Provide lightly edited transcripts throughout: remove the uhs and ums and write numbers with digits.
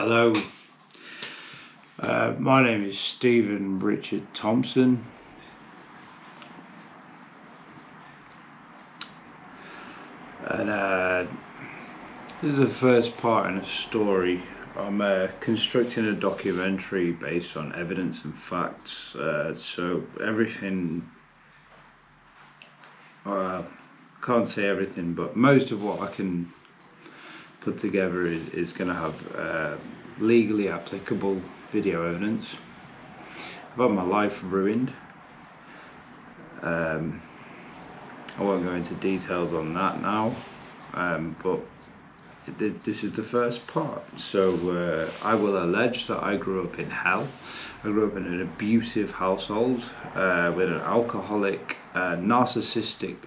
Hello, my name is Stephen Richard Thompson, and this is the first part in a story. I'm constructing a documentary based on evidence and facts, so everything, can't say everything, but most of what I can put together is going to have legally applicable video evidence. I've had my life ruined. I won't go into details on that now, but this is the first part. So I will allege that I grew up in hell. I grew up in an abusive household with an alcoholic, narcissistic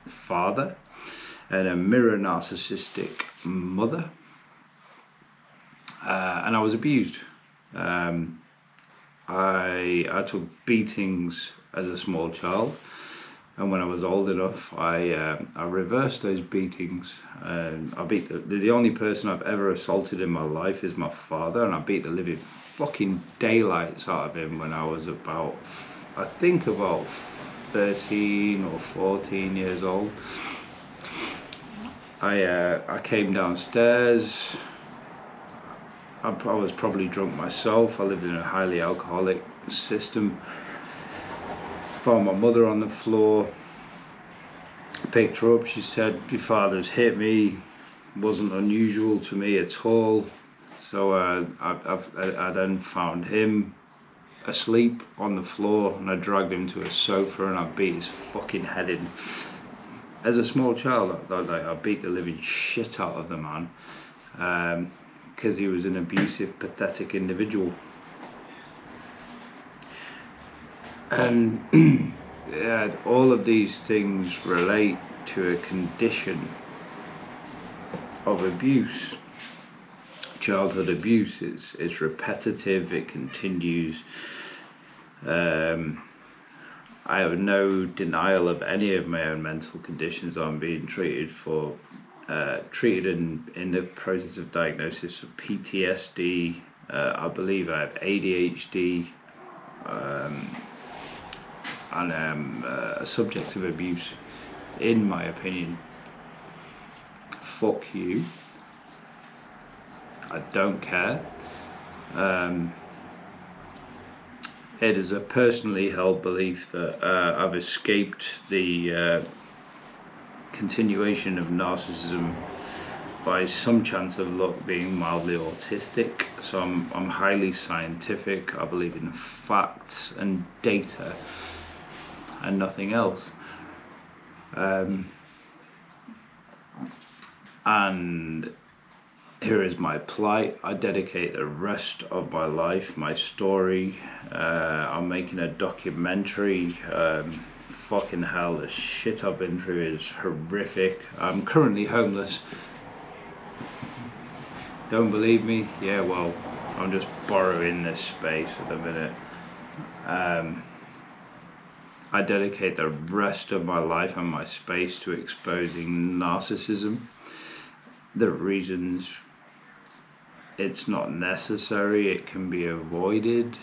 father and a mirror narcissistic mother, and I was abused. I took beatings as a small child, and when I was old enough, I reversed those beatings. And I beat the only person I've ever assaulted in my life is my father, and I beat the living fucking daylights out of him when I was about 13 or 14 years old. I came downstairs. I was probably drunk myself. I lived in a highly alcoholic system. Found my mother on the floor. Picked her up. She said, "Your father's hit me." Wasn't unusual to me at all. So I then found him asleep on the floor, and I dragged him to a sofa and I beat his fucking head in. As a small child, I beat the living shit out of the man, because he was an abusive, pathetic individual. And yeah, all of these things relate to a condition of abuse. Childhood abuse is repetitive, it continues. I have no denial of any of my own mental conditions. I'm being treated in the process of diagnosis for PTSD. I believe I have ADHD, and am a subject of abuse, in my opinion. Fuck you. I don't care. It is a personally held belief that I've escaped the continuation of narcissism by some chance of luck being mildly autistic. So I'm highly scientific. I believe in facts and data and nothing else. And here is my plight. I dedicate the rest of my life, my story. I'm making a documentary. Fucking hell, the shit I've been through is horrific. I'm currently homeless. Don't believe me? Yeah, well, I'm just borrowing this space at the minute. I dedicate the rest of my life and my space to exposing narcissism. The reasons it's not necessary, it can be avoided.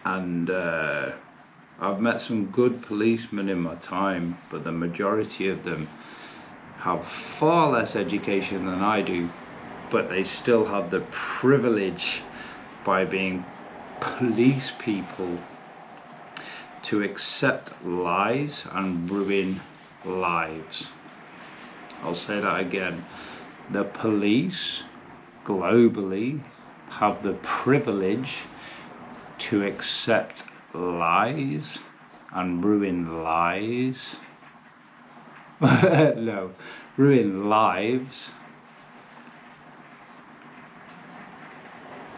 And I've met some good policemen in my time, but the majority of them have far less education than I do, but they still have the privilege, by being police people, to accept lies and ruin lives. I'll say that again. The police globally have the privilege to accept lies and ruin lies. No, ruin lives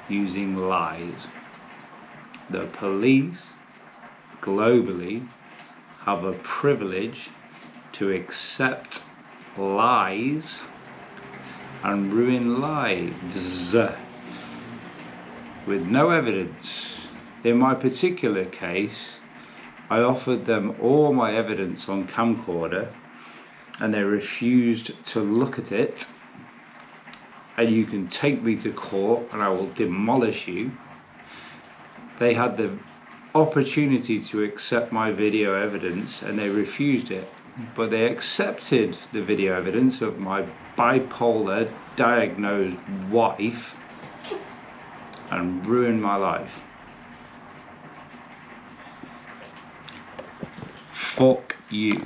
using lies. The police globally have a privilege to accept lies and ruin lives with no evidence. In my particular case, I offered them all my evidence on camcorder and they refused to look at it, and you can take me to court and I will demolish you. They had the opportunity to accept my video evidence and they refused it, but they accepted the video evidence of my bipolar diagnosed wife and ruined my life. Fuck you.